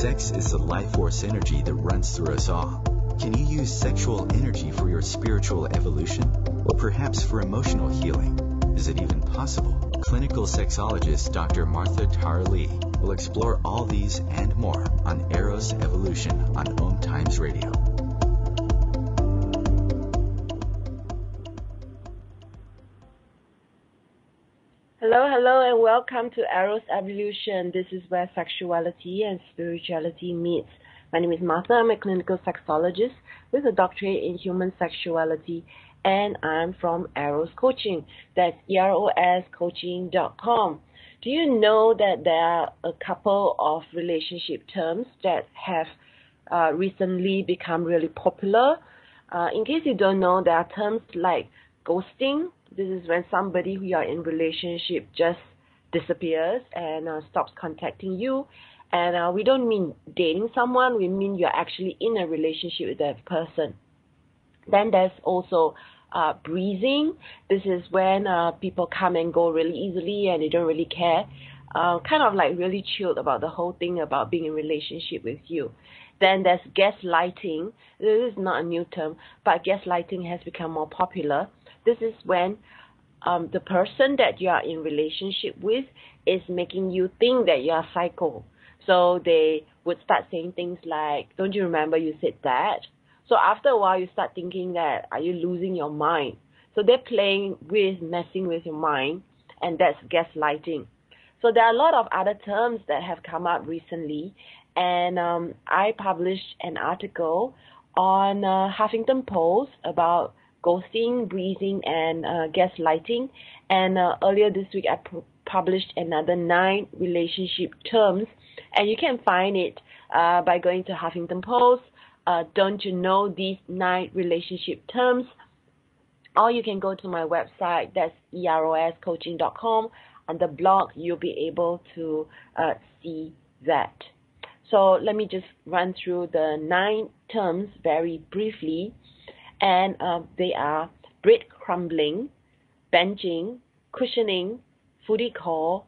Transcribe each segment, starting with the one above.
Sex is the life force energy that runs through us all. Can you use sexual energy for your spiritual evolution? Or perhaps for emotional healing? Is it even possible? Clinical sexologist Dr. Martha Tar Lee will explore all these and more on Eros Evolution on Om Times Radio. Hello, and welcome to Eros Evolution. This is where sexuality and spirituality meets. My name is Martha. I'm a clinical sexologist with a doctorate in human sexuality, and I'm from Eros Coaching. That's eroscoaching.com. Do you know that there are a couple of relationship terms that have recently become really popular? In case you don't know, there are terms like ghosting. This is when somebody who you are in relationship just disappears and stops contacting you. And we don't mean dating someone, we mean you're actually in a relationship with that person. Then there's also breezing. This is when people come and go really easily and they don't really care. Kind of like really chilled about the whole thing about being in a relationship with you. Then there's gaslighting. This is not a new term, but gaslighting has become more popular. This is when the person that you are in relationship with is making you think that you are psycho. So they would start saying things like, don't you remember you said that? So after a while, you start thinking that, are you losing your mind? So they're messing with your mind, and that's gaslighting. So there are a lot of other terms that have come up recently, and I published an article on Huffington Post about ghosting, breezing, and gaslighting. And earlier this week, I published another 9 relationship terms, and you can find it by going to Huffington Post. Don't you know these 9 relationship terms? Or you can go to my website, that's eroscoaching.com. On the blog, you'll be able to see that. So let me just run through the 9 terms very briefly. And they are breadcrumbing, benching, cushioning, foodie call,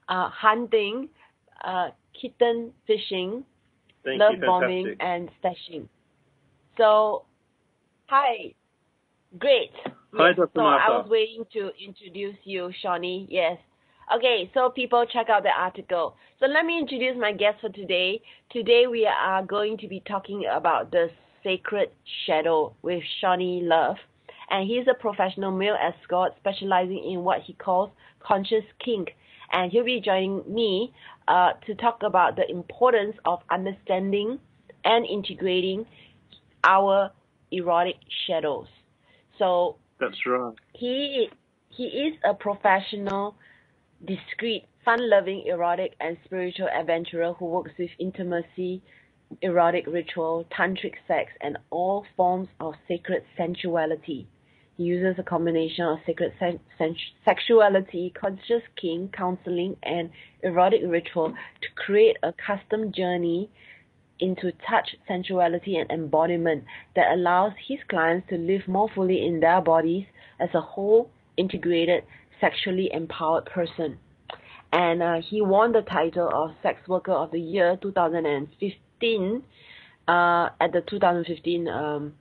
hunting, kitten fishing, love bombing, and stashing. So, hi, great. Hi, Dr. So Martha. I was waiting to introduce you, Seani. Yes. Okay, so people check out the article. So let me introduce my guest for today. Today we are going to be talking about the Sacred Shadow with Seani Love. And he's a professional male escort specializing in what he calls conscious kink. And he'll be joining me to talk about the importance of understanding and integrating our erotic shadows. So that's right. He is a professional, discreet, fun-loving, erotic, and spiritual adventurer who works with intimacy, erotic ritual, tantric sex, and all forms of sacred sensuality. He uses a combination of sacred sexuality, conscious kink, counselling, and erotic ritual to create a custom journey into touch, sensuality, and embodiment that allows his clients to live more fully in their bodies as a whole, integrated, sexually empowered person. And he won the title of Sex Worker of the Year 2015 at the 2015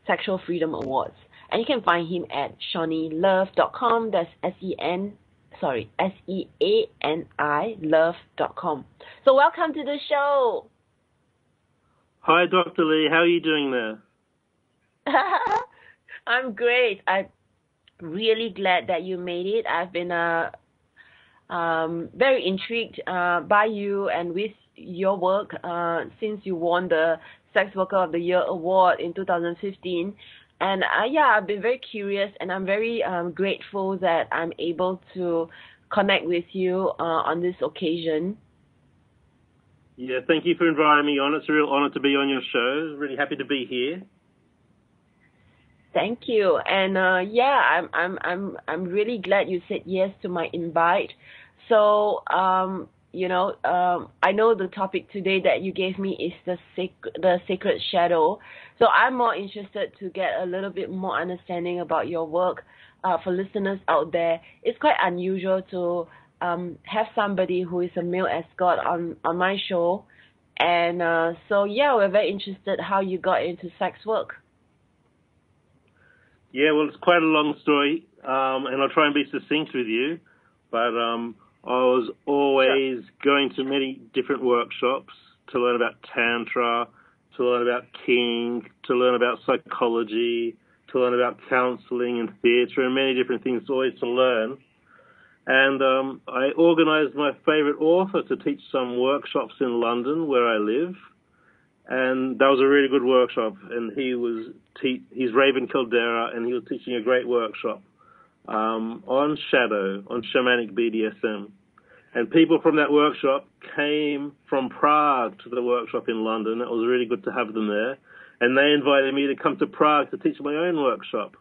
Sexual Freedom Awards. And you can find him at SeaniLove.com. That's SEANI love.com. So welcome to the show. Hi, Dr. Lee. How are you doing there? I'm great. I'm really glad that you made it. I've been very intrigued by you and with your work since you won the Sex Worker of the Year award in 2015. And I've been very curious, and I'm very grateful that I'm able to connect with you on this occasion. Yeah, thank you for inviting me on. It's a real honor to be on your show. Really happy to be here. Thank you. And I'm really glad you said yes to my invite. So I know the topic today that you gave me is the sacred shadow. So I'm more interested to get a little bit more understanding about your work. For listeners out there, it's quite unusual to have somebody who is a male escort on my show. And so, yeah, we're very interested how you got into sex work. Yeah, well, it's quite a long story, and I'll try and be succinct with you. But I was always going to many different workshops to learn about Tantra, to learn about Kink, to learn about psychology, to learn about counselling and theatre, and many different things always to learn. And I organised my favourite author to teach some workshops in London where I live. And that was a really good workshop. And he's Raven Caldera, and he was teaching a great workshop on shadow, on shamanic BDSM. And people from that workshop came from Prague to the workshop in London. It was really good to have them there. And they invited me to come to Prague to teach my own workshop.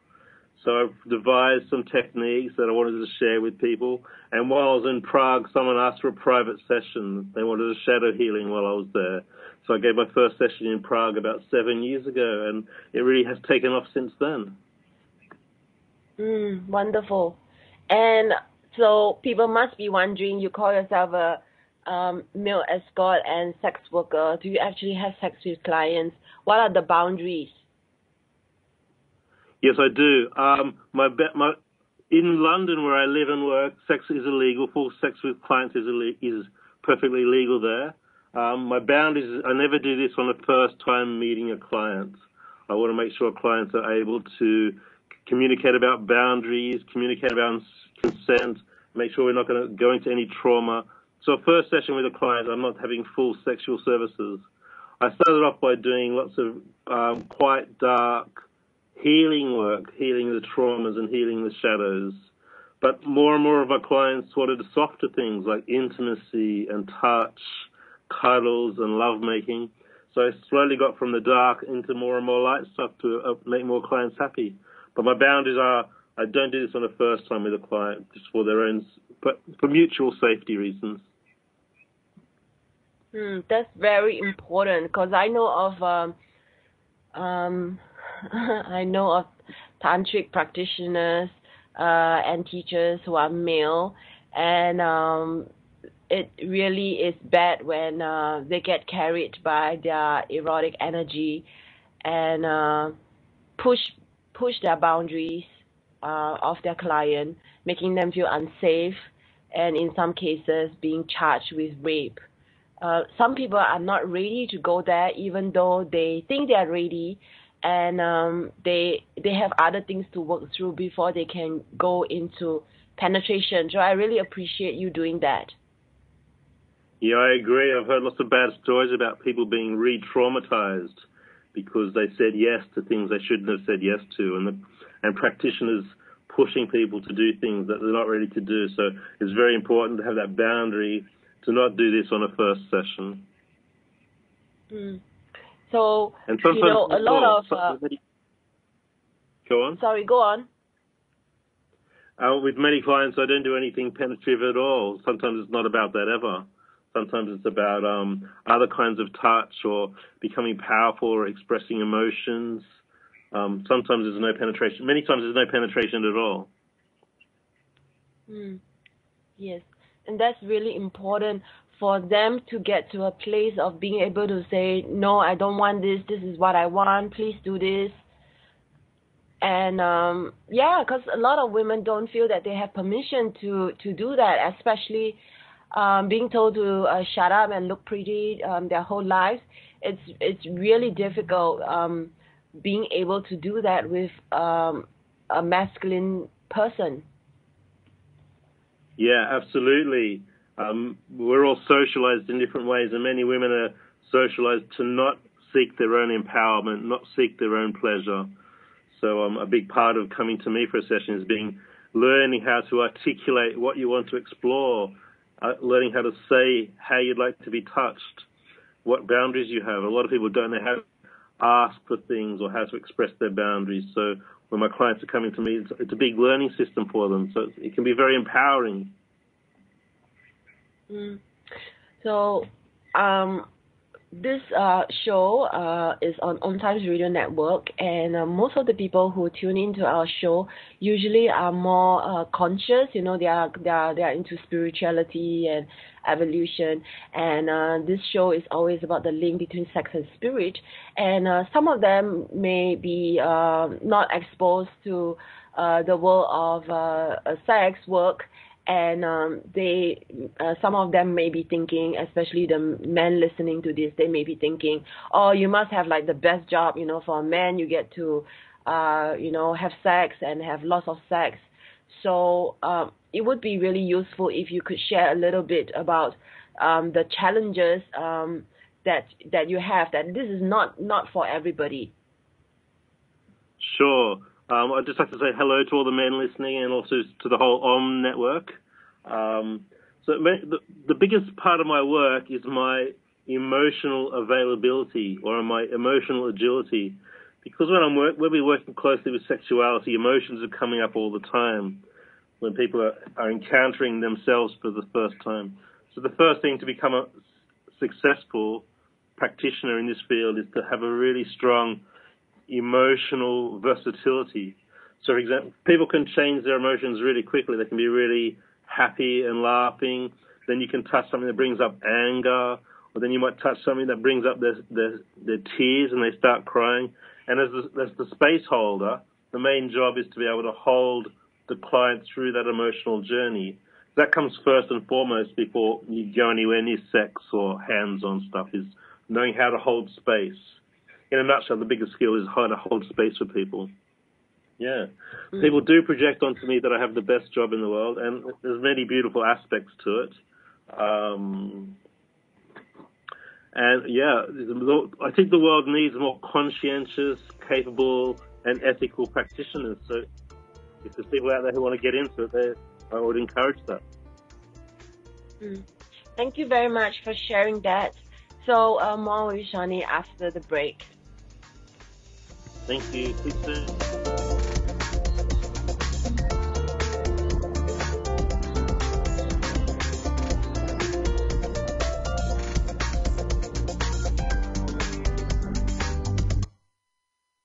So I've devised some techniques that I wanted to share with people. And while I was in Prague, someone asked for a private session. They wanted a shadow healing while I was there. So I gave my first session in Prague about 7 years ago, and it really has taken off since then. Wonderful. And so people must be wondering, you call yourself a male escort and sex worker. Do you actually have sex with clients? What are the boundaries? Yes, I do. In London, where I live and work, sex is illegal. Full sex with clients is perfectly legal there. My boundaries is I never do this on the first time meeting a client. I want to make sure clients are able to communicate about boundaries, communicate about consent, make sure we're not going to go into any trauma. So first session with a client, I'm not having full sexual services. I started off by doing lots of quite dark healing work, healing the traumas and healing the shadows. But more and more of our clients wanted softer things like intimacy and touch, cuddles and lovemaking. So I slowly got from the dark into more and more light stuff to make more clients happy. But my boundaries are, I don't do this on the first time with a client, just for their own, but for mutual safety reasons. That's very important, because I know of tantric practitioners and teachers who are male, and it really is bad when they get carried by their erotic energy and push their boundaries of their client, making them feel unsafe, and in some cases being charged with rape. Some people are not ready to go there, even though they think they are ready, and they have other things to work through before they can go into penetration. So I really appreciate you doing that. Yeah, I agree. I've heard lots of bad stories about people being re-traumatized because they said yes to things they shouldn't have said yes to, and practitioners pushing people to do things that they're not ready to do. So it's very important to have that boundary to not do this on a first session. So, and sometimes, a lot of... Go on. Sorry, go on. With many clients, I don't do anything penetrative at all. Sometimes it's not about that ever. Sometimes it's about other kinds of touch or becoming powerful or expressing emotions. Sometimes there's no penetration. Many times there's no penetration at all. Yes. And that's really important for them to get to a place of being able to say, no, I don't want this. This is what I want. Please do this. And, because a lot of women don't feel that they have permission to do that, especially being told to shut up and look pretty their whole lives. It's really difficult being able to do that with a masculine person. Yeah, absolutely. We're all socialized in different ways, and many women are socialized to not seek their own empowerment, not seek their own pleasure. So a big part of coming to me for a session is learning how to articulate what you want to explore, learning how to say how you'd like to be touched, what boundaries you have. A lot of people don't know how to ask for things or how to express their boundaries. So when my clients are coming to me, it's a big learning system for them. So it can be very empowering. So, this show is on Om Times Radio Network, and most of the people who tune into our show usually are more conscious. You know, they are into spirituality and evolution, and this show is always about the link between sex and spirit. And some of them may be not exposed to the world of sex work. And some of them may be thinking, especially the men listening to this, they may be thinking, oh, you must have like the best job, you know, for a man, you get to, have sex and have lots of sex. So it would be really useful if you could share a little bit about the challenges that you have, that this is not for everybody. Sure. I'd just like to say hello to all the men listening and also to the whole Om network. So the biggest part of my work is my emotional availability or my emotional agility. Because when we're working closely with sexuality, emotions are coming up all the time when people are encountering themselves for the first time. So the first thing to become a successful practitioner in this field is to have a really strong emotional versatility. So, for example, people can change their emotions really quickly. They can be really happy and laughing. Then you can touch something that brings up anger, or then you might touch something that brings up their tears and they start crying. And as the space holder, the main job is to be able to hold the client through that emotional journey. That comes first and foremost before you go anywhere near sex or hands-on stuff, is knowing how to hold space. In a nutshell, the biggest skill is how to hold space for people. Yeah. People do project onto me that I have the best job in the world, and there's many beautiful aspects to it. And yeah, I think the world needs more conscientious, capable, and ethical practitioners. So if there's people out there who want to get into it, I would encourage that. Thank you very much for sharing that. So more with Seani after the break. Thank you. Speak soon.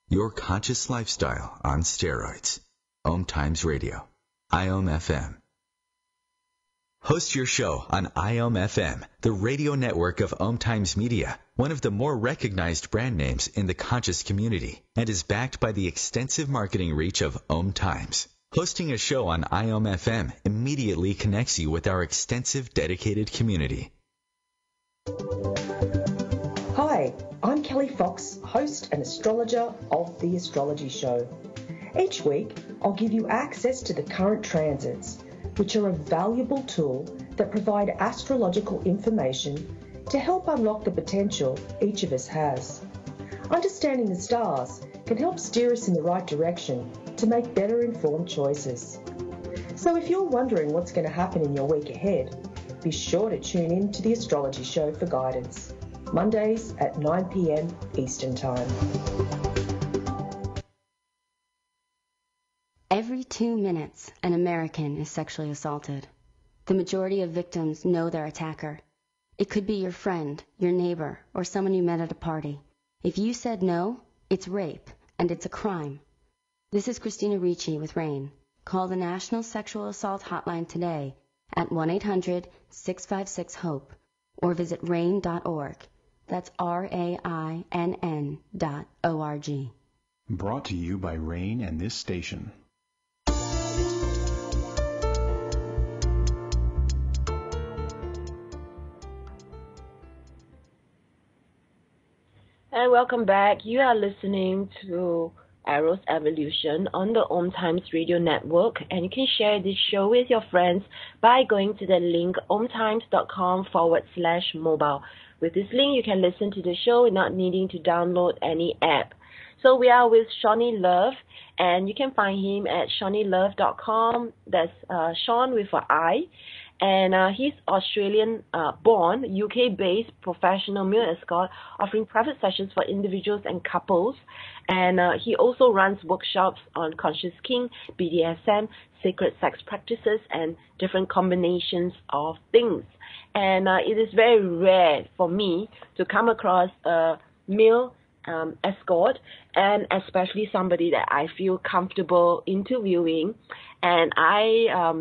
Your conscious lifestyle on steroids. Om Times Radio. IOM FM. Host your show on IOM FM, the radio network of Om Times Media, one of the more recognized brand names in the conscious community, and is backed by the extensive marketing reach of Om Times. Hosting a show on IOM FM immediately connects you with our extensive dedicated community. Hi, I'm Kelly Fox, host and astrologer of The Astrology Show. Each week, I'll give you access to the current transits, which are a valuable tool that provide astrological information to help unlock the potential each of us has. Understanding the stars can help steer us in the right direction to make better informed choices. So if you're wondering what's going to happen in your week ahead, be sure to tune in to The Astrology Show for guidance, Mondays at 9 p.m. Eastern Time. Every 2 minutes, an American is sexually assaulted. The majority of victims know their attacker. It could be your friend, your neighbor, or someone you met at a party. If you said no, it's rape, and it's a crime. This is Christina Ricci with RAIN. Call the National Sexual Assault Hotline today at 1-800-656-HOPE or visit rain.org. That's RAINN.org. Brought to you by RAIN and this station. And welcome back. You are listening to Eros Evolution on the Om Times Radio Network, and you can share this show with your friends by going to the link omtimes.com/mobile. With this link, you can listen to the show without needing to download any app. So we are with Seani Love, and you can find him at seanilove.com. That's Sean with an I. And he's Australian-born, UK-based professional male escort, offering private sessions for individuals and couples. And he also runs workshops on conscious kink, BDSM, sacred sex practices, and different combinations of things. And it is very rare for me to come across a male escort, and especially somebody that I feel comfortable interviewing. And I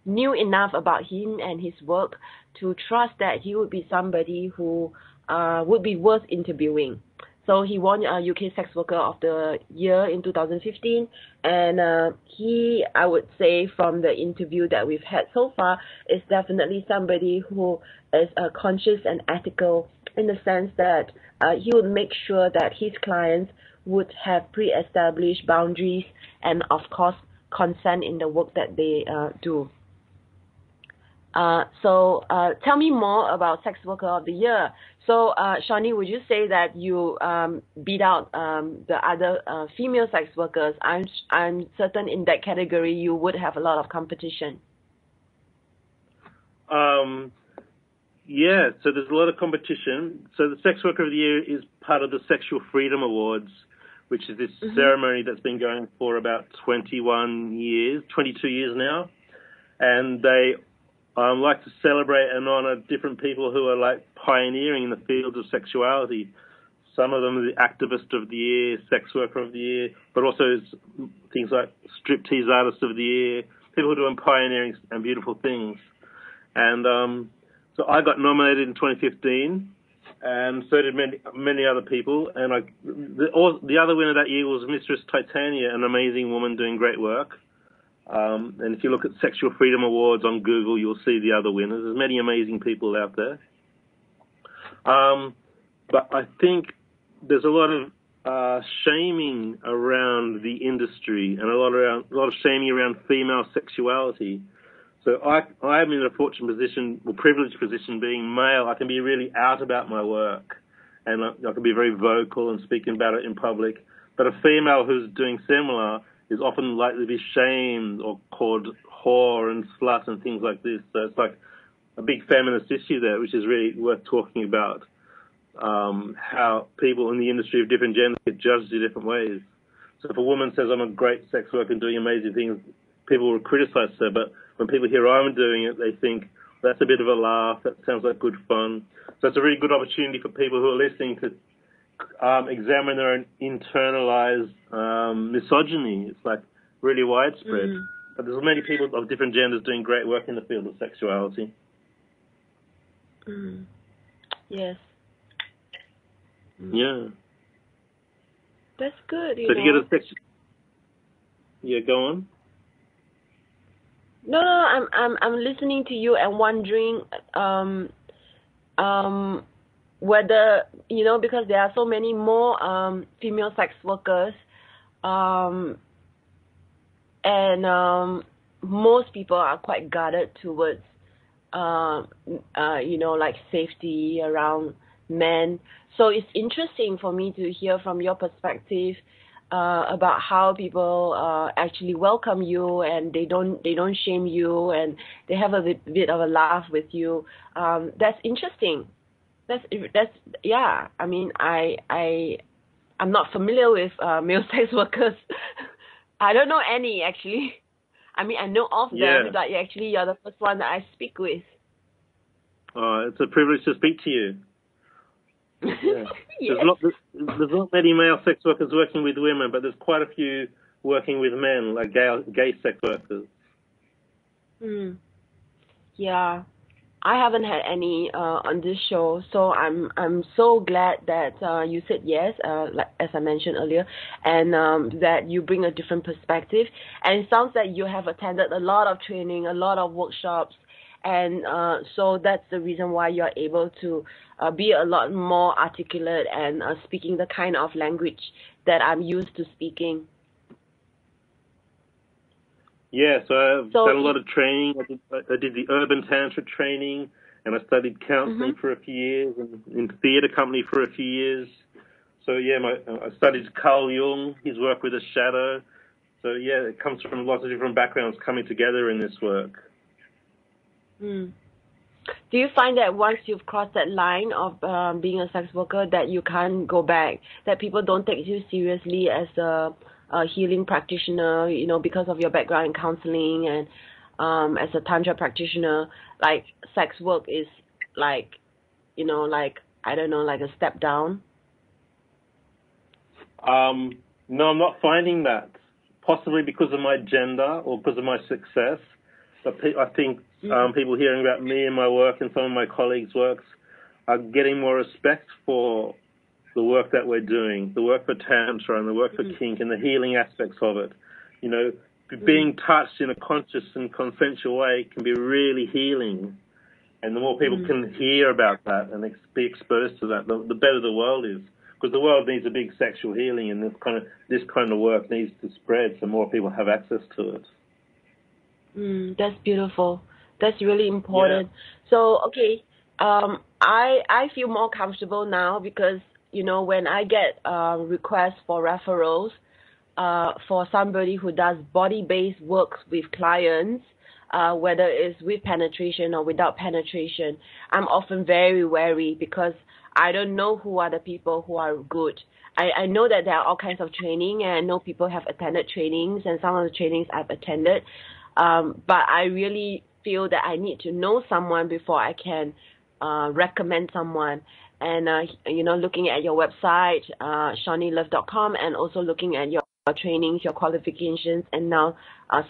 knew enough about him and his work to trust that he would be somebody who would be worth interviewing. So he won UK Sex Worker of the Year in 2015, and he, I would say, from the interview that we've had so far, is definitely somebody who is conscious and ethical, in the sense that he would make sure that his clients would have pre-established boundaries and, of course, consent in the work that they do. So tell me more about Sex Worker of the Year. So, Seani, would you say that you beat out the other female sex workers? I'm certain in that category you would have a lot of competition. Yeah, so there's a lot of competition. So the Sex Worker of the Year is part of the Sexual Freedom Awards, which is this ceremony that's been going for about 22 years now. And they like to celebrate and honor different people who are like pioneering in the field of sexuality. Some of them are the Activist of the Year, Sex Worker of the Year, but also things like Striptease Artist of the Year, people who are doing pioneering and beautiful things. And so I got nominated in 2015, and so did many other people. And the other winner that year was Mistress Titania, an amazing woman doing great work. And if you look at Sexual Freedom Awards on Google, you'll see the other winners. There's many amazing people out there. But I think there's a lot of shaming around the industry, and a lot of shaming around female sexuality. So I'm in a fortunate position, or privileged position, being male. I can be really out about my work, and I can be very vocal and speaking about it in public. But a female who's doing similar is often likely to be shamed or called whore and slut and things like this. So it's like a big feminist issue there, which is really worth talking about, how people in the industry of different genders get judged in different ways. So if a woman says, I'm a great sex worker and doing amazing things, people will criticize her. But when people hear I'm doing it, they think, that's a bit of a laugh, that sounds like good fun. So it's a really good opportunity for people who are listening to examine their own internalized misogyny. It's like really widespread. But there's many people of different genders doing great work in the field of sexuality. Yes. Yeah. That's good. So if you get a sex... Yeah, go on. No, I'm listening to you and wondering whether, because there are so many more female sex workers, and most people are quite guarded towards, like safety around men. So it's interesting for me to hear from your perspective about how people actually welcome you, and they don't shame you, and they have a bit of a laugh with you. That's interesting. That's yeah. I mean, I'm not familiar with male sex workers. I don't know any, actually. I mean, I know of them, but actually you're the first one that I speak with. It's a privilege to speak to you. Yeah. Yes. There's not many male sex workers working with women, but there's quite a few working with men, like gay sex workers. Yeah, I haven't had any on this show, so I'm so glad that you said yes, like as I mentioned earlier, and that you bring a different perspective. And it sounds like you have attended a lot of training, a lot of workshops, and so that's the reason why you're able to be a lot more articulate and speaking the kind of language that I'm used to speaking. Yeah, so I've done a lot of training. I did the urban tantra training, and I studied counselling for a few years, and in the theatre company for a few years. So yeah, I studied Carl Jung, his work with the shadow. So yeah, it comes from lots of different backgrounds coming together in this work. Mm. Do you find that once you've crossed that line of being a sex worker that you can't go back, that people don't take you seriously as a healing practitioner, because of your background in counseling and as a Tantra practitioner, like sex work is like, I don't know, like a step down? No, I'm not finding that. Possibly because of my gender or because of my success. But I think people hearing about me and my work and some of my colleagues' works are getting more respect for the work that we're doing, the work for Tantra and the work for Kink and the healing aspects of it. Being touched in a conscious and consensual way can be really healing. And the more people can hear about that and be exposed to that, the better the world is. Because the world needs a big sexual healing, and this kind of work needs to spread so more people have access to it. That's beautiful. That's really important. Yeah. So, okay, I feel more comfortable now because, when I get requests for referrals for somebody who does body-based work with clients, whether it's with penetration or without penetration, I'm often very wary because I don't know who are the people who are good. I know that there are all kinds of training, and I know people have attended trainings, and some of the trainings I've attended. But I really feel that I need to know someone before I can recommend someone. And, looking at your website, SeaniLove.com, and also looking at your trainings, your qualifications, and now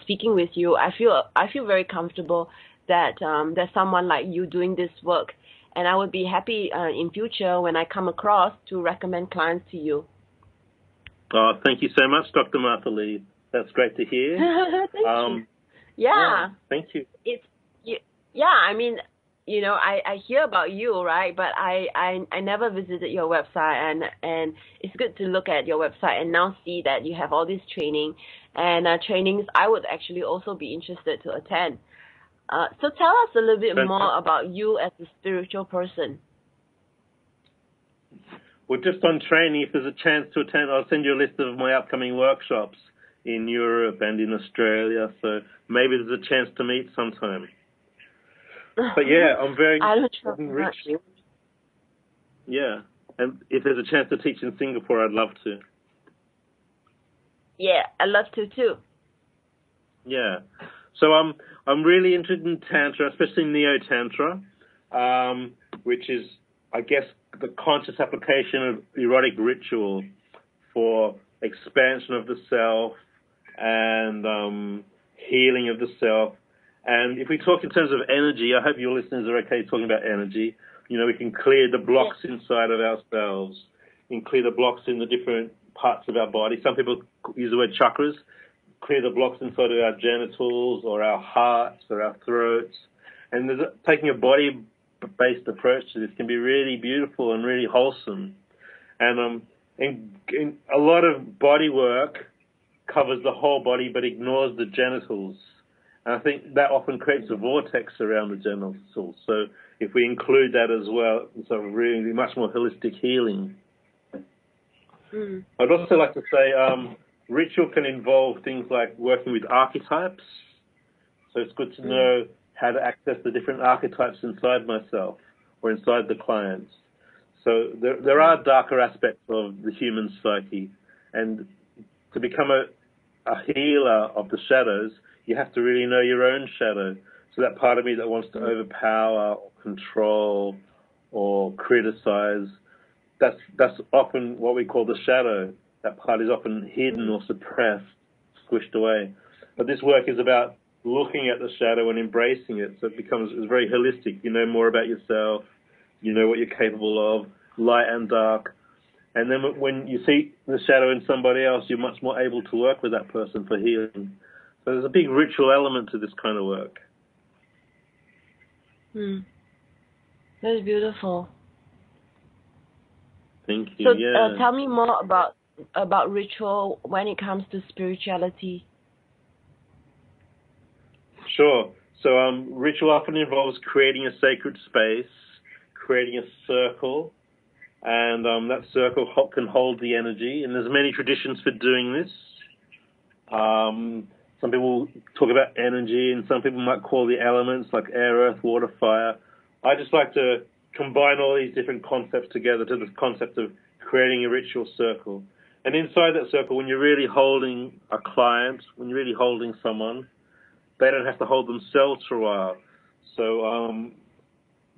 speaking with you, I feel very comfortable that there's someone like you doing this work. And I would be happy in future when I come across to recommend clients to you. Oh, thank you so much, Dr. Martha Lee. That's great to hear. Thank you. Yeah. Thank you. I mean, I hear about you, right? But I never visited your website, and it's good to look at your website and now see that you have all this training and trainings I would actually also be interested to attend. So tell us a little bit more about you as a spiritual person. Well, just on training, if there's a chance to attend, I'll send you a list of my upcoming workshops in Europe and in Australia. So maybe there's a chance to meet sometime. But yeah, I'm very ritual. Yeah, and if there's a chance to teach in Singapore, I'd love to. Yeah, I'd love to too. Yeah. So I'm really interested in Tantra, especially Neo-Tantra, which is, I guess, the conscious application of erotic ritual for expansion of the self and healing of the self. And if we talk in terms of energy, I hope your listeners are okay talking about energy. We can clear the blocks inside of ourselves. We can clear the blocks in the different parts of our body. Some people use the word chakras. Clear the blocks inside of our genitals or our hearts or our throats. And taking a body-based approach to this can be really beautiful and really wholesome. And a lot of body work covers the whole body but ignores the genitals. And I think that often creates a vortex around the genitals. So if we include that as well, it's a really much more holistic healing. I'd also like to say ritual can involve things like working with archetypes. So it's good to know how to access the different archetypes inside myself or inside the clients. So there are darker aspects of the human psyche. And to become a healer of the shadows, you have to really know your own shadow. So that part of me that wants to overpower or control or criticize, that's often what we call the shadow. That part is often hidden or suppressed, squished away. But this work is about looking at the shadow and embracing it. So it's very holistic. You know more about yourself. You know what you're capable of, light and dark. And then when you see the shadow in somebody else, you're much more able to work with that person for healing. So there's a big ritual element to this kind of work. That's beautiful. Thank you. So tell me more about ritual when it comes to spirituality. Sure. So ritual often involves creating a sacred space, creating a circle, and that circle can hold the energy. And there's many traditions for doing this. Some people talk about energy, and some people might call the elements like air, earth, water, fire. I just like to combine all these different concepts together to this concept of creating a ritual circle. And inside that circle, when you're really holding a client, when you're really holding someone, they don't have to hold themselves for a while. So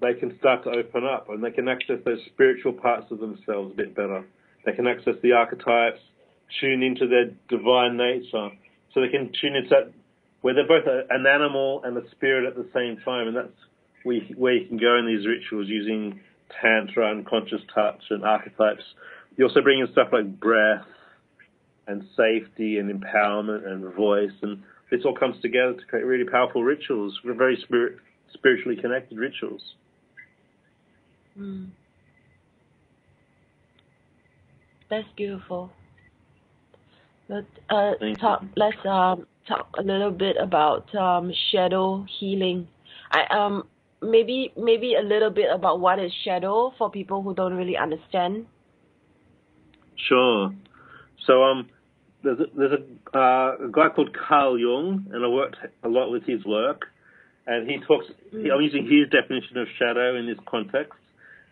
they can start to open up, and they can access those spiritual parts of themselves a bit better. They can access the archetypes, tune into their divine nature, so they can tune into that, where they're both an animal and a spirit at the same time, and that's where you can go in these rituals using tantra and conscious touch and archetypes. You also bring in stuff like breath and safety and empowerment and voice, and this all comes together to create really powerful rituals, very spiritually connected rituals. That's beautiful. Let's talk a little bit about shadow healing. Maybe a little bit about what is shadow for people who don't really understand. Sure. So there's a guy called Carl Jung, and I worked a lot with his work, and he talks. I'm using his definition of shadow in this context,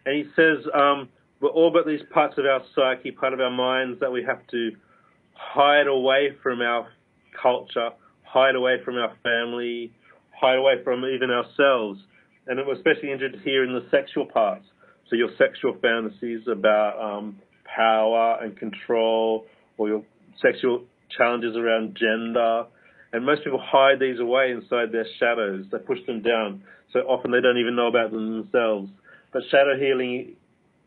and he says we're all got these parts of our psyche, part of our minds that we have to hide away from our culture, hide away from our family, hide away from even ourselves. And I'm especially interested here in the sexual parts. So your sexual fantasies about power and control, or your sexual challenges around gender. And most people hide these away inside their shadows. They push them down. So often they don't even know about them themselves. But shadow healing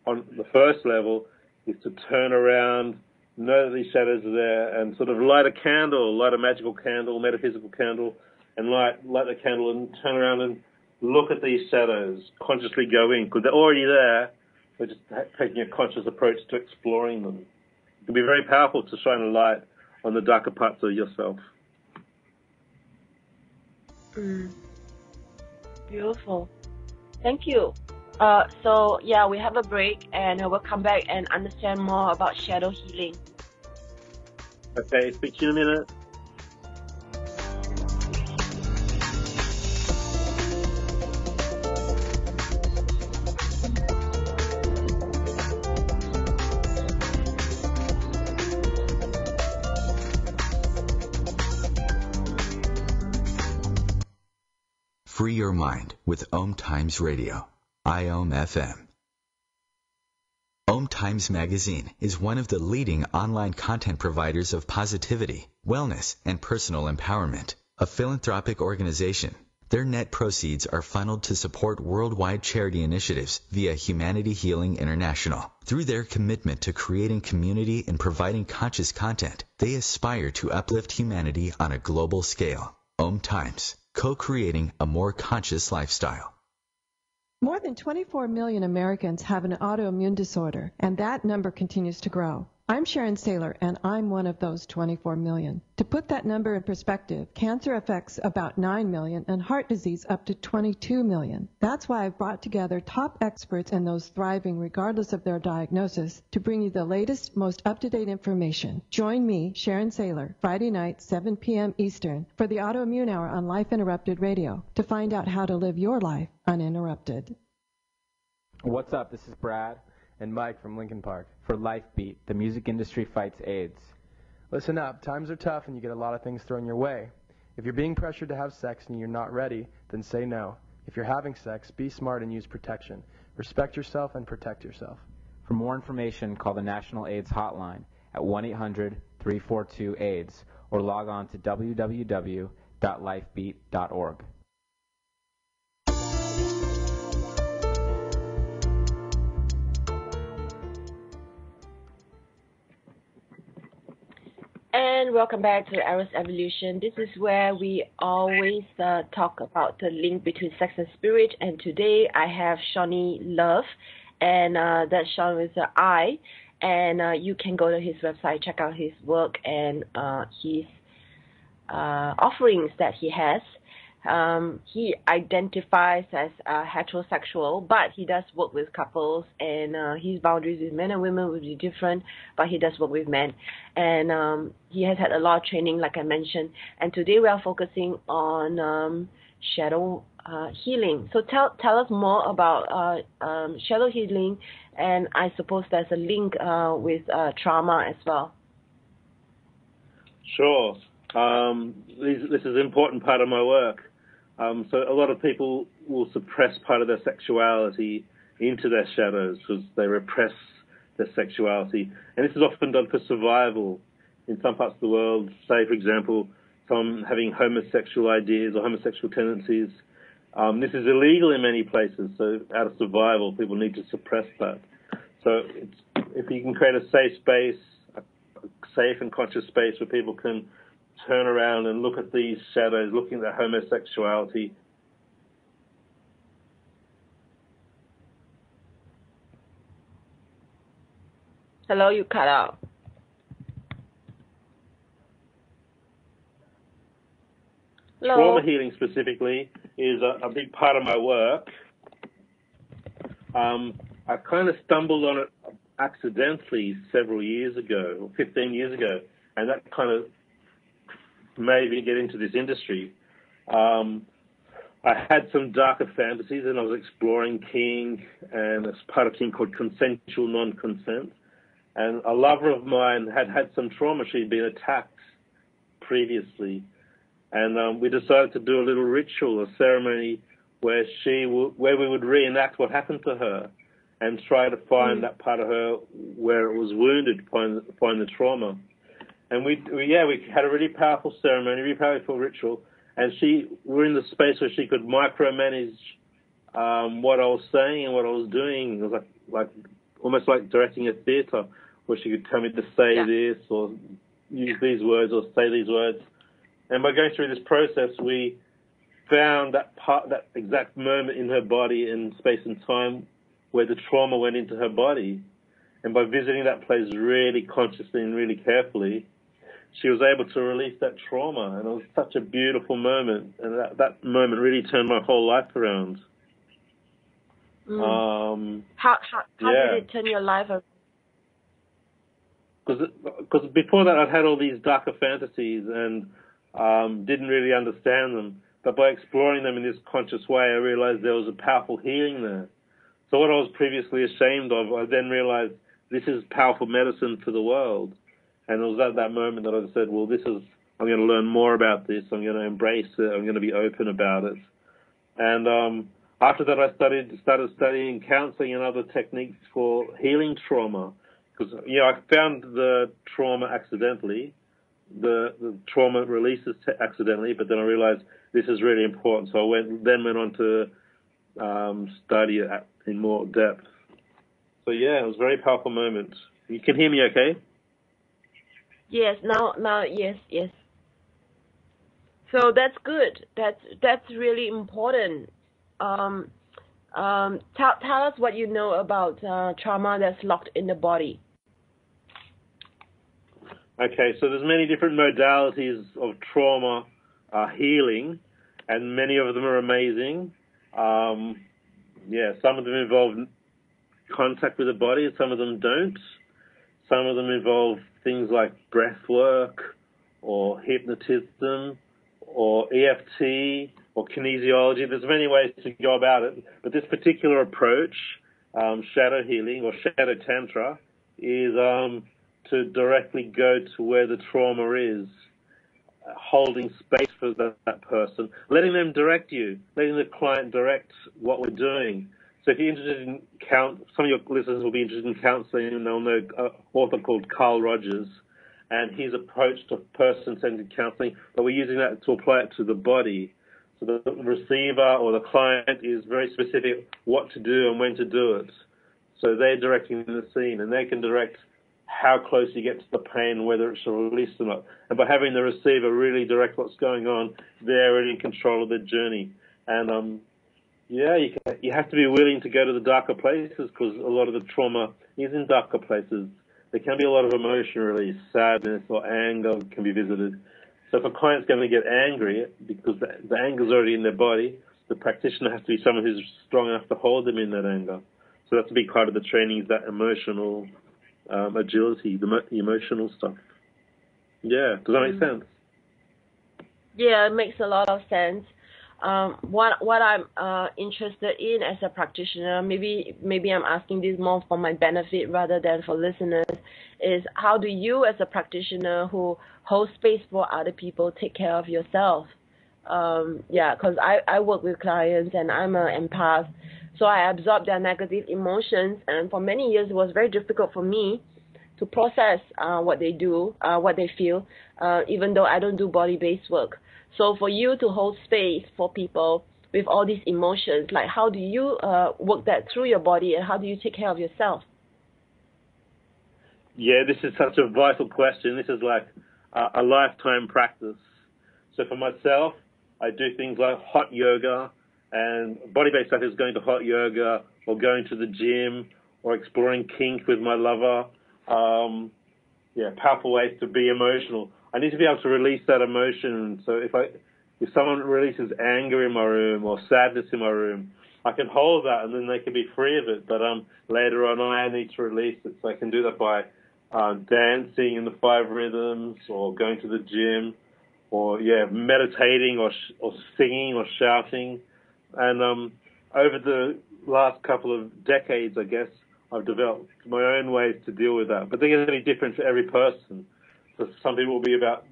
on the first level is to turn around, know that these shadows are there, and sort of light a magical candle, metaphysical candle, and light the candle and turn around and look at these shadows, consciously go in, because they're already there. We're just taking a conscious approach to exploring them. It can be very powerful to shine a light on the darker parts of yourself. Beautiful. Thank you. So we have a break, and we'll come back and understand more about shadow healing. Okay, speak to you in a minute. Free your mind with Om Times Radio, IOM FM. Om Times Magazine is one of the leading online content providers of positivity, wellness, and personal empowerment. A philanthropic organization, their net proceeds are funneled to support worldwide charity initiatives via Humanity Healing International. Through their commitment to creating community and providing conscious content, they aspire to uplift humanity on a global scale. Om Times, co-creating a more conscious lifestyle. More than 24 million Americans have an autoimmune disorder, and that number continues to grow. I'm Sharon Saylor, and I'm one of those 24 million. To put that number in perspective, cancer affects about 9 million and heart disease up to 22 million. That's why I've brought together top experts and those thriving regardless of their diagnosis to bring you the latest, most up-to-date information. Join me, Sharon Saylor, Friday night, 7 p.m. Eastern, for the Autoimmune Hour on Life Interrupted Radio to find out how to live your life uninterrupted. What's up? This is Brad and Mike from Lincoln Park for Life Beat, the music industry fights AIDS. Listen up, times are tough and you get a lot of things thrown your way. If you're being pressured to have sex and you're not ready, then say no. If you're having sex, be smart and use protection. Respect yourself and protect yourself. For more information, call the National AIDS Hotline at 1-800-342-AIDS or log on to www.lifebeat.org. And welcome back to Eros Evolution. This is where we always talk about the link between sex and spirit. And today I have Seani Love, and that's Sean with an I. And you can go to his website, check out his work and his offerings that he has. He identifies as heterosexual, but he does work with couples, and his boundaries with men and women will be different, but he does work with men. And he has had a lot of training, like I mentioned. And today we are focusing on shadow healing. So tell us more about shadow healing, and I suppose there's a link with trauma as well. Sure. This is an important part of my work. So a lot of people will suppress part of their sexuality into their shadows because they repress their sexuality. And this is often done for survival in some parts of the world. Say, for example, some having homosexual ideas or homosexual tendencies. This is illegal in many places, so out of survival, people need to suppress that. So if you can create a safe space, a safe and conscious space where people can turn around and look at these shadows, looking at their homosexuality. Hello, you cut out. Hello. Trauma healing specifically is a big part of my work. I kind of stumbled on it accidentally several years ago, or 15 years ago, and that kind of made me get into this industry. I had some darker fantasies, and I was exploring Kink, and as part of Kink called consensual non-consent. And a lover of mine had some trauma. She'd been attacked previously. And we decided to do a little ritual, a ceremony where we would reenact what happened to her and try to find that part of her where it was wounded, find the trauma. And we had a really powerful ceremony, really powerful ritual, and we're in the space where she could micromanage what I was saying and what I was doing. It was like almost like directing a theater, where she could tell me to say this or use these words or say these words. And by going through this process, we found that exact moment in her body in space and time where the trauma went into her body. And by visiting that place really consciously and really carefully, she was able to release that trauma. And it was such a beautiful moment. And that moment really turned my whole life around. How did it turn your life around? Because before that, I'd had all these darker fantasies and didn't really understand them. But by exploring them in this conscious way, I realized there was a powerful healing there. So what I was previously ashamed of, I then realized this is powerful medicine for the world. And it was at that moment that I said, well, I'm going to learn more about this. I'm going to embrace it. I'm going to be open about it. And after that, I started studying counselling and other techniques for healing trauma. Because, I found the trauma accidentally. The trauma releases accidentally, but then I realized this is really important. So I went on to study it in more depth. So it was a very powerful moment. You can hear me okay? Yes, now, yes. So that's good. That's really important. Tell us what you know about trauma that's locked in the body. Okay, so there's many different modalities of trauma healing, and many of them are amazing. Some of them involve contact with the body, some of them don't. Some of them involve things like breath work or hypnotism or EFT or kinesiology. There's many ways to go about it, but this particular approach, shadow healing or shadow tantra, is to directly go to where the trauma is, holding space for that person, letting them direct you, letting the client direct what we're doing. So if you're interested in some of your listeners will be interested in counselling, and they'll know an author called Carl Rogers, and his approach to person-centered counselling, but we're using that to apply it to the body. So the receiver or the client is very specific what to do and when to do it. So they're directing the scene, and they can direct how close you get to the pain, whether it's a release or not. And by having the receiver really direct what's going on, they're really in control of the journey. And you have to be willing to go to the darker places, because a lot of the trauma is in darker places. There can be a lot of emotion release, sadness or anger can be visited. So if a client's going to get angry because the anger's already in their body, the practitioner has to be someone who's strong enough to hold them in that anger. So that's a big part of the training, is that emotional agility, the emotional stuff. Yeah, does that make sense? Yeah, it makes a lot of sense. What I'm interested in as a practitioner, maybe I'm asking this more for my benefit rather than for listeners, is how do you as a practitioner who holds space for other people take care of yourself? Because I work with clients and I'm an empath, so I absorb their negative emotions, and for many years it was very difficult for me to process what they do, what they feel, even though I don't do body-based work. So for you to hold space for people with all these emotions, like how do you work that through your body, and how do you take care of yourself? Yeah, this is such a vital question. This is like a lifetime practice. So for myself, I do things like hot yoga, and body-based stuff is going to hot yoga or going to the gym or exploring kink with my lover. Powerful ways to be emotional. I need to be able to release that emotion. So if someone releases anger in my room or sadness in my room, I can hold that and then they can be free of it. But later on, I need to release it. So I can do that by dancing in the 5 rhythms, or going to the gym, or meditating, or singing, or shouting. And over the last couple of decades, I guess, I've developed my own ways to deal with that. But they're going to be different for every person. So some people will be about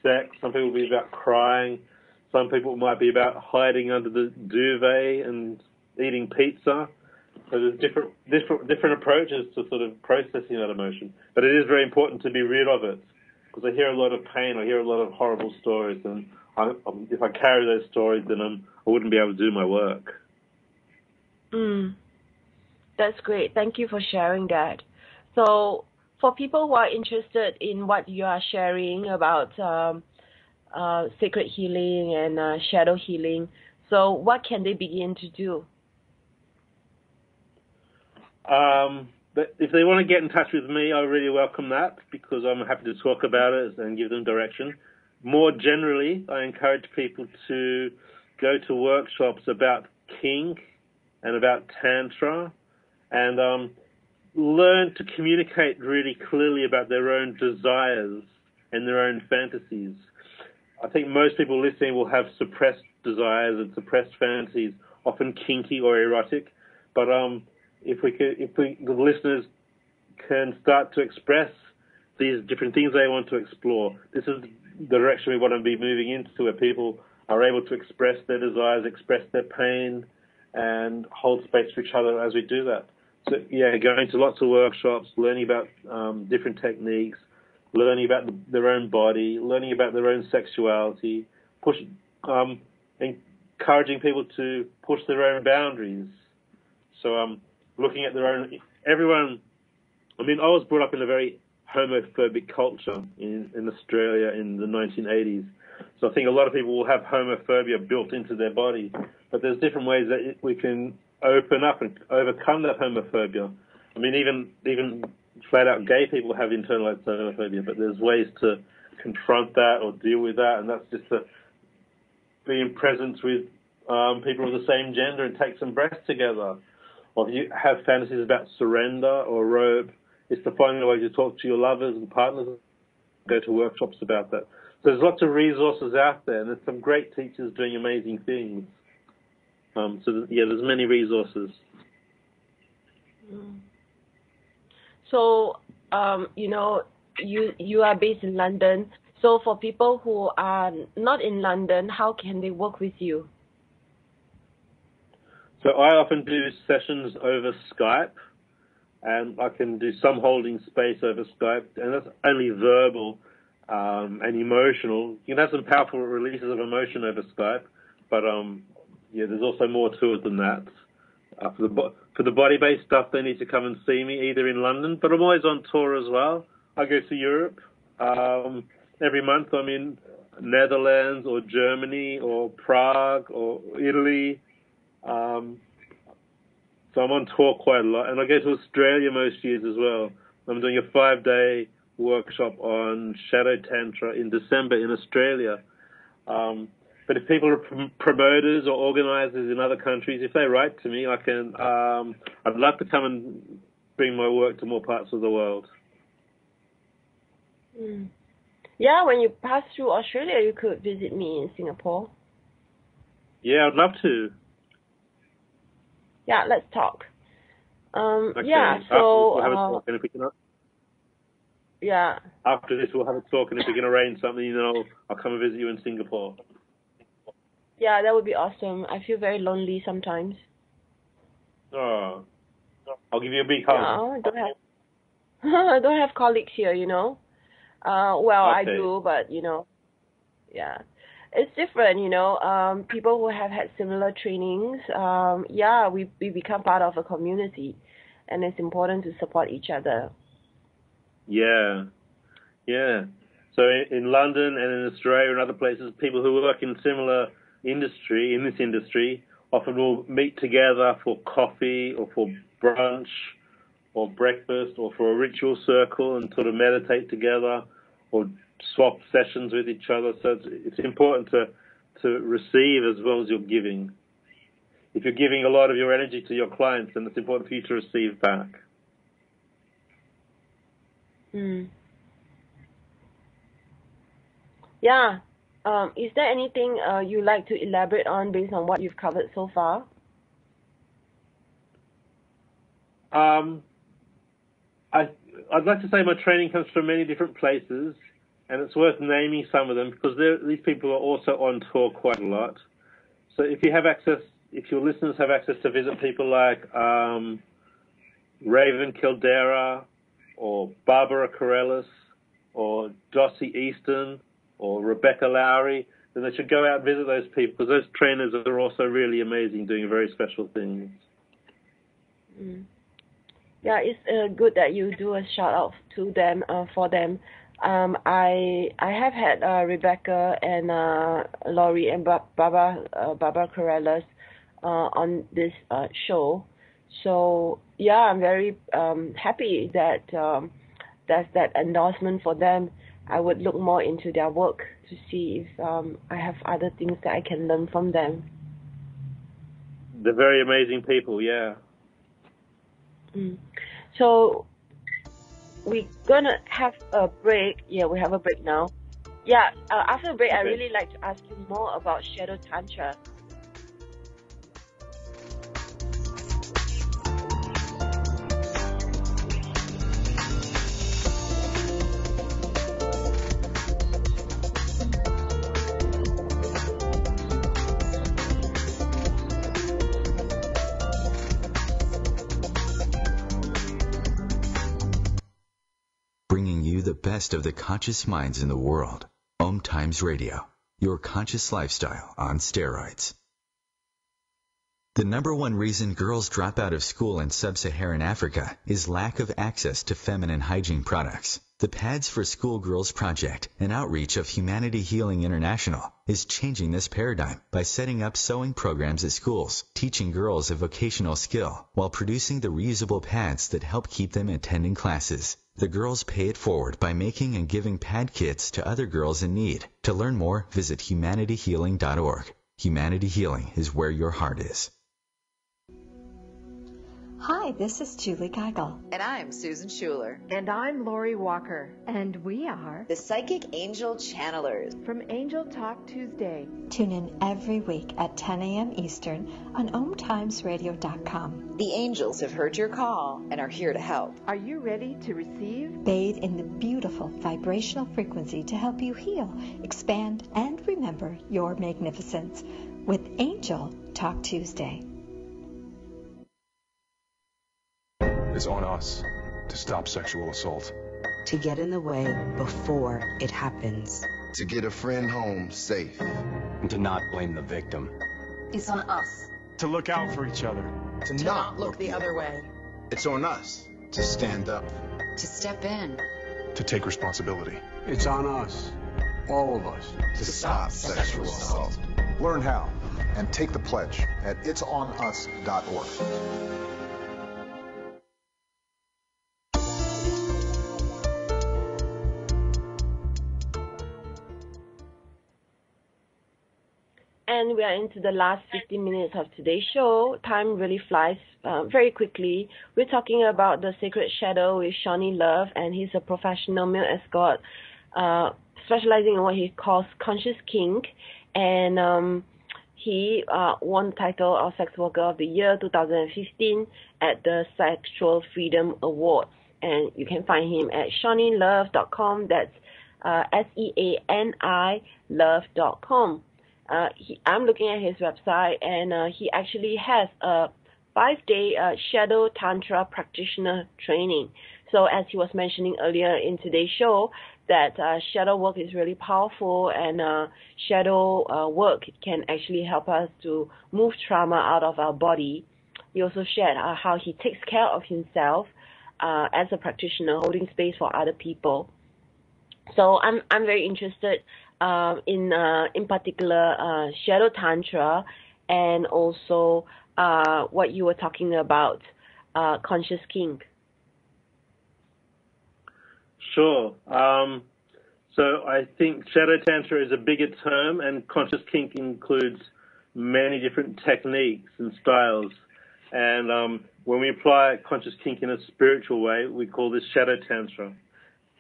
sex, some people will be about crying, some people might be about hiding under the duvet and eating pizza. So there's different approaches to sort of processing that emotion. But it is very important to be rid of it, because I hear a lot of pain, I hear a lot of horrible stories, and if I carry those stories, then I wouldn't be able to do my work. That's great. Thank you for sharing that. So for people who are interested in what you are sharing about sacred healing and shadow healing, so what can they begin to do? But if they want to get in touch with me, I really welcome that, because I'm happy to talk about it and give them direction. More generally, I encourage people to go to workshops about kink and about tantra, and learn to communicate really clearly about their own desires and their own fantasies. I think most people listening will have suppressed desires and suppressed fantasies, often kinky or erotic. But if the listeners can start to express these different things they want to explore, this is the direction we want to be moving into, where people are able to express their desires, express their pain, and hold space for each other as we do that. So, going to lots of workshops, learning about different techniques, learning about their own body, learning about their own sexuality, encouraging people to push their own boundaries. So looking at their own... I was brought up in a very homophobic culture in Australia in the 1980s. So I think a lot of people will have homophobia built into their body. But there's different ways that we can open up and overcome that homophobia. I mean, even flat out gay people have internalized homophobia, but there's ways to confront that or deal with that, and that's just to be in presence with people of the same gender and take some breaths together. Or if you have fantasies about surrender or rope, it's to find a way to talk to your lovers and partners, go to workshops about that. So there's lots of resources out there, and there's some great teachers doing amazing things. There's many resources. So, you are based in London. So for people who are not in London, how can they work with you? So I often do sessions over Skype, and I can do some holding space over Skype, and that's only verbal and emotional. You can have some powerful releases of emotion over Skype, but there's also more to it than that. For the body-based stuff, they need to come and see me, either in London, but I'm always on tour as well. I go to Europe. Every month I'm in Netherlands or Germany or Prague or Italy. So I'm on tour quite a lot. And I go to Australia most years as well. I'm doing a 5-day workshop on Shadow Tantra in December in Australia. But if people are promoters or organisers in other countries, if they write to me, I can. I'd love to come and bring my work to more parts of the world. Yeah, when you pass through Australia, you could visit me in Singapore. Yeah, I'd love to. Yeah, let's talk. Okay. Yeah, so... We'll have a talk, and if we can... Yeah. After this, we'll have a talk, and if we can arrange something, then I'll come and visit you in Singapore. Yeah, that would be awesome. I feel very lonely sometimes. Oh. I'll give you a big hug. I don't have colleagues here, you know. Well, Okay. I do, but, you know, yeah. It's different, you know. People who have had similar trainings, we become part of a community, and it's important to support each other. Yeah. So in London and in Australia and other places, people who work in similar industry, in this industry, often will meet together for coffee or for brunch or breakfast or for a ritual circle and sort of meditate together or swap sessions with each other. So it's important to receive as well as you're giving. If you're giving a lot of your energy to your clients, then it's important for you to receive back. Yeah. Is there anything you'd like to elaborate on based on what you've covered so far? I'd like to say my training comes from many different places, and it's worth naming some of them because these people are also on tour quite a lot. So if you have access, if your listeners have access to visit people like Raven Kildera or Barbara Corellis or Dossie Easton or Rebecca Lowry, then they should go out and visit those people because those trainers are also really amazing, doing very special things. Yeah, it's good that you do a shout out to them for them. I have had Rebecca and Laurie and Barbara Corellis on this show. So yeah, I'm very happy that that's that endorsement for them. I would look more into their work to see if I have other things that I can learn from them. They're very amazing people, yeah. So we're gonna have a break. Yeah, we have a break now. Yeah, after the break, okay. I really like to ask you more about Shadow Tantra. The best of the conscious minds in the world. Om Times Radio, your conscious lifestyle on steroids. The number one reason girls drop out of school in sub-Saharan Africa is lack of access to feminine hygiene products. The Pads for Schoolgirls Project, an outreach of Humanity Healing International, is changing this paradigm by setting up sewing programs at schools, teaching girls a vocational skill, while producing the reusable pads that help keep them attending classes. The girls pay it forward by making and giving pad kits to other girls in need. To learn more, visit humanityhealing.org. Humanity Healing is where your heart is. Hi, this is Julie Geigel. And I'm Susan Schuler. And I'm Lori Walker. And we are the Psychic Angel Channelers from Angel Talk Tuesday. Tune in every week at 10 a.m. Eastern on OmTimesRadio.com. The angels have heard your call and are here to help. Are you ready to receive? Bathe in the beautiful vibrational frequency to help you heal, expand, and remember your magnificence with Angel Talk Tuesday. It's on us to stop sexual assault. To get in the way before it happens. To get a friend home safe. And to not blame the victim. It's on us. To look out for each other. To not look the other way. It's on us to stand up. To step in. To take responsibility. It's on us, all of us, to stop sexual assault. Learn how and take the pledge at itsonus.org. and we are into the last 15 minutes of today's show. Time really flies very quickly. We're talking about the Sacred Shadow with Seani Love, and he's a professional male escort specializing in what he calls conscious kink. And he won the title of Sex Worker of the Year 2015 at the Sexual Freedom Awards. And you can find him at SeaniLove.com. That's SEANI love.com. I'm looking at his website, and he actually has a 5-day Shadow Tantra practitioner training. So as he was mentioning earlier in today's show, that shadow work is really powerful, and shadow work can actually help us to move trauma out of our body. He also shared how he takes care of himself as a practitioner, holding space for other people. So I'm very interested in particular Shadow Tantra, and also what you were talking about, conscious kink. Sure. So I think Shadow Tantra is a bigger term, and conscious kink includes many different techniques and styles. And when we apply conscious kink in a spiritual way, we call this Shadow Tantra.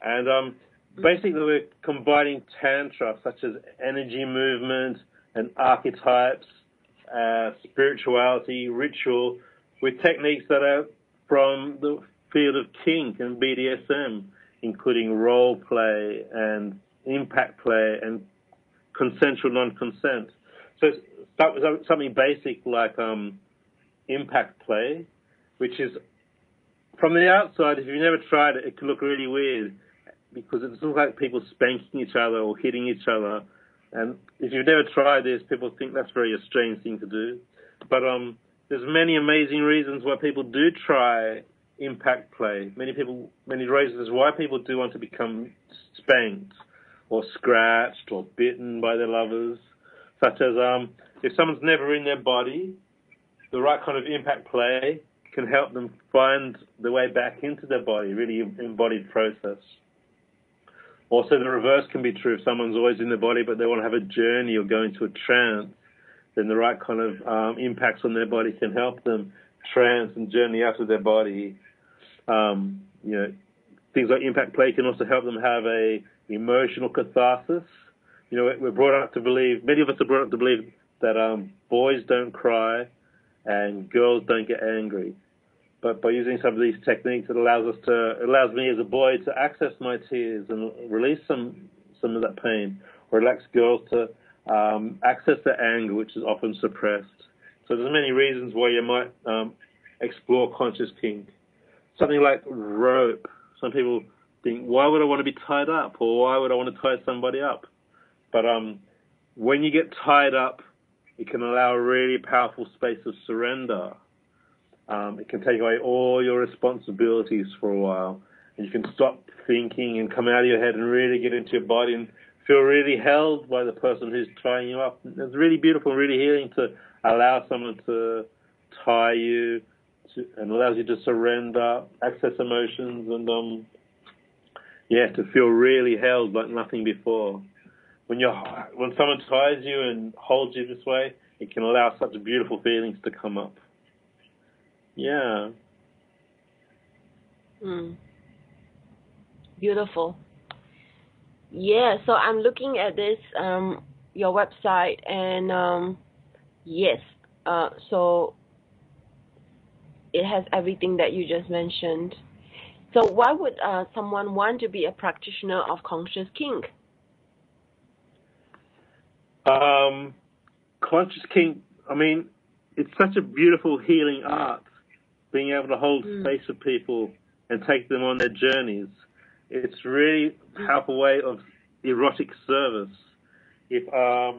And basically, we're combining Tantra, such as energy movement and archetypes, spirituality, ritual, with techniques that are from the field of kink and BDSM, including role play and impact play and consensual non-consent. So start with something basic like impact play, which is, from the outside, if you've never tried it, it can look really weird, because it looks like people spanking each other or hitting each other. And if you've never tried this, people think that's very a strange thing to do. But there's many amazing reasons why people do try impact play. Many reasons why people do want to become spanked or scratched or bitten by their lovers, such as if someone's never in their body, the right kind of impact play can help them find the way back into their body, really embodied process. Also, the reverse can be true. If someone's always in their body but they want to have a journey or go into a trance, then the right kind of impacts on their body can help them trance and journey out of their body. Things like impact play can also help them have a emotional catharsis. We're brought up to believe, many of us are brought up to believe that boys don't cry and girls don't get angry. But by using some of these techniques, it allows me as a boy to access my tears and release some of that pain, or allows girls to access their anger, which is often suppressed. So there's many reasons why you might explore conscious kink. Something like rope. Some people think, why would I want to be tied up, or why would I want to tie somebody up? But when you get tied up, it can allow a really powerful space of surrender. It can take away all your responsibilities for a while, and you can stop thinking and come out of your head and really get into your body and feel really held by the person who's tying you up. It's really beautiful, really healing to allow someone to tie you, and allows you to surrender, access emotions, and to feel really held like nothing before. When someone ties you and holds you this way, it can allow such beautiful feelings to come up. Yeah. Beautiful. Yeah, so I'm looking at this, your website, and yes, so it has everything that you just mentioned. So why would someone want to be a practitioner of conscious kink? Conscious kink, it's such a beautiful healing art, being able to hold space for people and take them on their journeys. It's really a powerful way of erotic service. I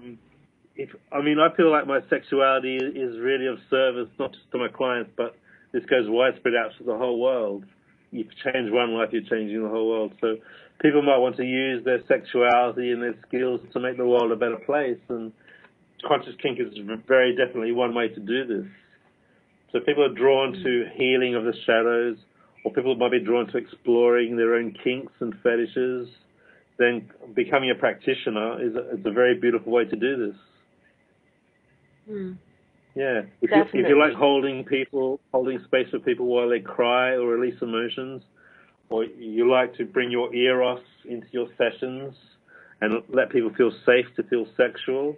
feel like my sexuality is really of service, not just to my clients, but this goes widespread out to the whole world. You change one life, you're changing the whole world. So people might want to use their sexuality and their skills to make the world a better place, and conscious kink is very definitely one way to do this. So people are drawn to healing of the shadows, or people might be drawn to exploring their own kinks and fetishes. Then becoming a practitioner is a very beautiful way to do this. Yeah, if you like holding space for people while they cry or release emotions, or you like to bring your Eros into your sessions and let people feel safe to feel sexual.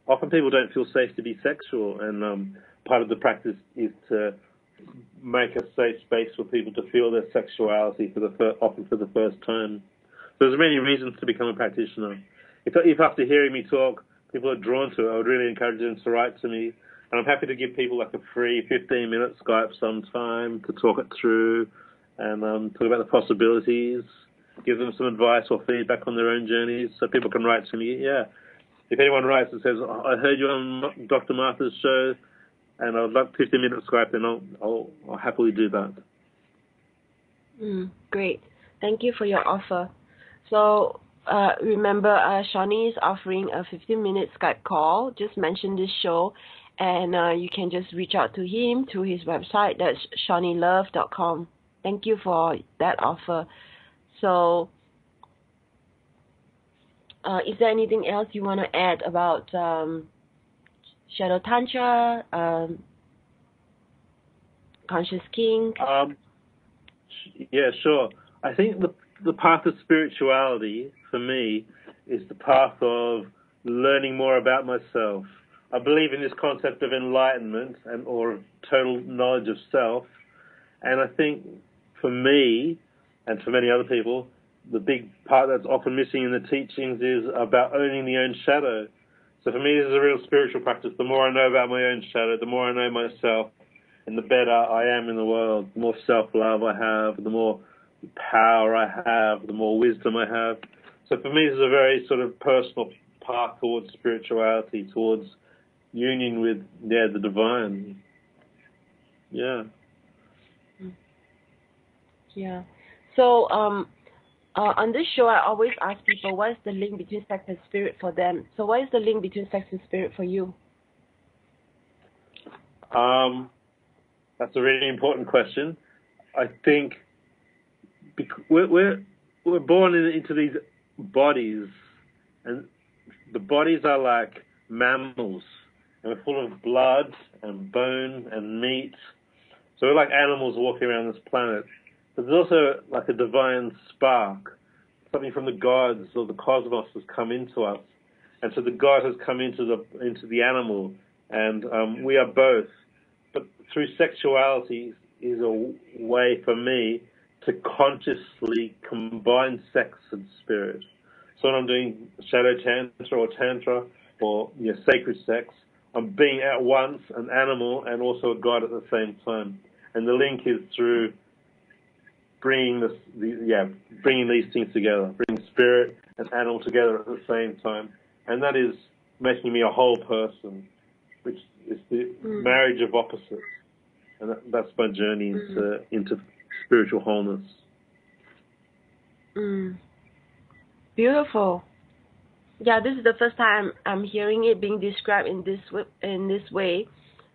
Often people don't feel safe to be sexual, and part of the practice is to make a safe space for people to feel their sexuality often for the first time. So there's many reasons to become a practitioner. If after hearing me talk, people are drawn to it, I would really encourage them to write to me. And I'm happy to give people like a free 15-minute Skype sometime to talk it through and talk about the possibilities, give them some advice or feedback on their own journeys so people can write to me. Yeah. If anyone writes and says, I heard you on Dr. Martha's show and I'd like 15-minute Skype, then I'll happily do that. Great. Thank you for your offer. So remember, Seani is offering a 15-minute Skype call. Just mention this show, and you can just reach out to him through his website. That's SeaniLove.com. Thank you for that offer. So is there anything else you want to add about Shadow Tantra, Conscious Kink? Yeah, sure. I think the path of spirituality, for me, is the path of learning more about myself. I believe in this concept of enlightenment or total knowledge of self. And I think for me, and for many other people, the big part that's often missing in the teachings is about owning the own shadow. So for me, this is a real spiritual practice. The more I know about my own shadow, the more I know myself, and the better I am in the world. The more self-love I have, the more power I have, the more wisdom I have. So for me, this is a very sort of personal path towards spirituality, towards union with, the divine. Yeah. Yeah. So on this show, I always ask people, what is the link between sex and spirit for them? So what is the link between sex and spirit for you? That's a really important question. I think we're born into these bodies, and the bodies are like mammals, and we're full of blood and bone and meat. So we're like animals walking around this planet. But there's also like a divine spark, something from the gods or the cosmos has come into us, and so the God has come into the animal, and we are both. But through sexuality is a way for me to consciously combine sex and spirit. So when I'm doing shadow tantra or sacred sex, I'm being at once an animal and also a god at the same time. And the link is through bringing these things together, bringing spirit and animal together at the same time. And that is making me a whole person, which is the marriage of opposites. And that's my journey into spiritual wholeness. Beautiful. Yeah, this is the first time I'm hearing it being described in this way.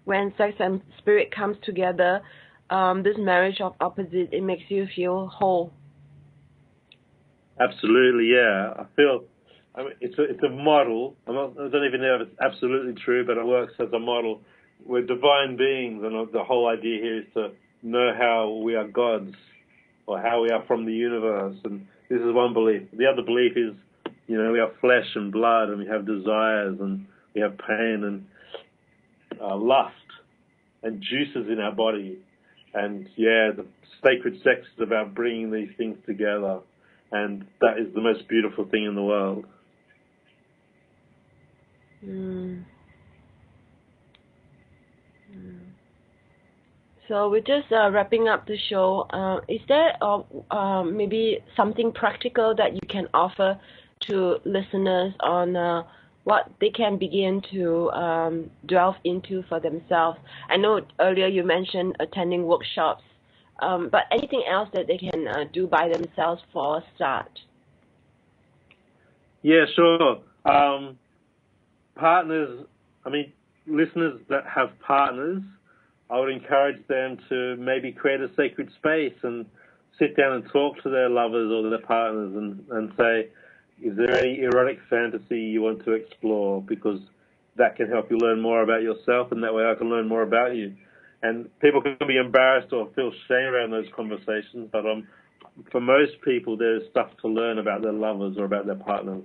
When sex and spirit comes together, this marriage of opposites, it makes you feel whole. Absolutely, yeah. It's a model. I don't even know if it's absolutely true, but it works as a model. We're divine beings, and the whole idea here is to know how we are gods, or how we are from the universe. And this is one belief. The other belief is, we have flesh and blood, and we have desires, and we have pain and lust and juices in our body. And the sacred sex is about bringing these things together, and that is the most beautiful thing in the world. So we're just wrapping up the show. Is there maybe something practical that you can offer to listeners on what they can begin to delve into for themselves? I know earlier you mentioned attending workshops, but anything else that they can do by themselves for a start? Yeah, sure. Listeners that have partners, I would encourage them to maybe create a sacred space and sit down and talk to their lovers or their partners and say, is there any erotic fantasy you want to explore? Because that can help you learn more about yourself, and that way I can learn more about you. And people can be embarrassed or feel shame around those conversations, but for most people, there's stuff to learn about their lovers or about their partners.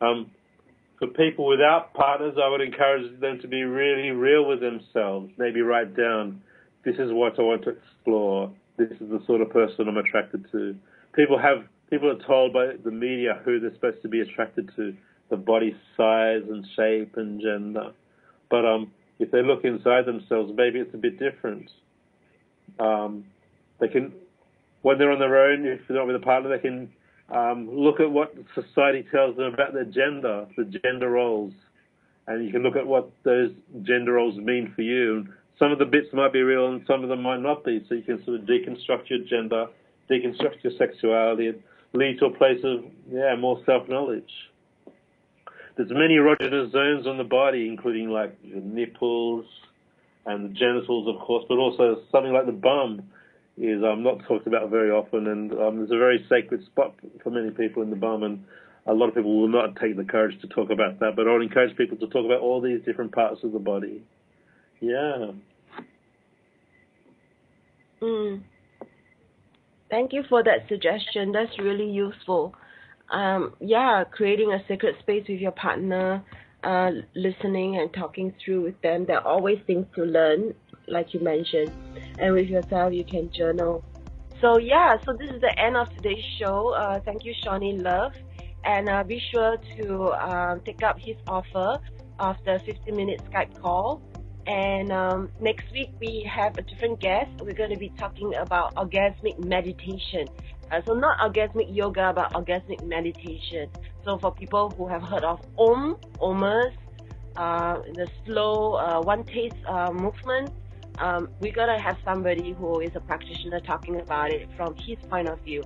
For people without partners, I would encourage them to be really real with themselves. Maybe write down, this is what I want to explore. This is the sort of person I'm attracted to. People are told by the media who they're supposed to be attracted to, the body size and shape and gender. But if they look inside themselves, maybe it's a bit different. They can, when they're on their own, if they're not with a partner, they can look at what society tells them about their gender, the gender roles. And you can look at what those gender roles mean for you. And some of the bits might be real and some of them might not be. So you can sort of deconstruct your gender, deconstruct your sexuality, and lead to a place of, more self-knowledge. There's many erogenous zones on the body, including like your nipples and the genitals, of course, but also something like the bum is not talked about very often, and there's a very sacred spot for many people in the bum, and a lot of people will not take the courage to talk about that, but I would encourage people to talk about all these different parts of the body. Yeah. Thank you for that suggestion. That's really useful. Creating a sacred space with your partner, listening and talking through with them. There are always things to learn, like you mentioned. And with yourself, you can journal. So this is the end of today's show. Thank you, Seani Love. And be sure to take up his offer of the 15-minute Skype call. And next week, we have a different guest. We're going to be talking about orgasmic meditation. So not orgasmic yoga, but orgasmic meditation. So for people who have heard of omas, the slow one-taste movement, we're going to have somebody who is a practitioner talking about it from his point of view.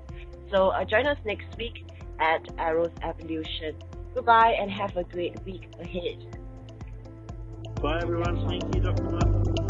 So join us next week at Eros Evolution. Goodbye and have a great week ahead. Bye everyone. Thank you, Dr. Mark.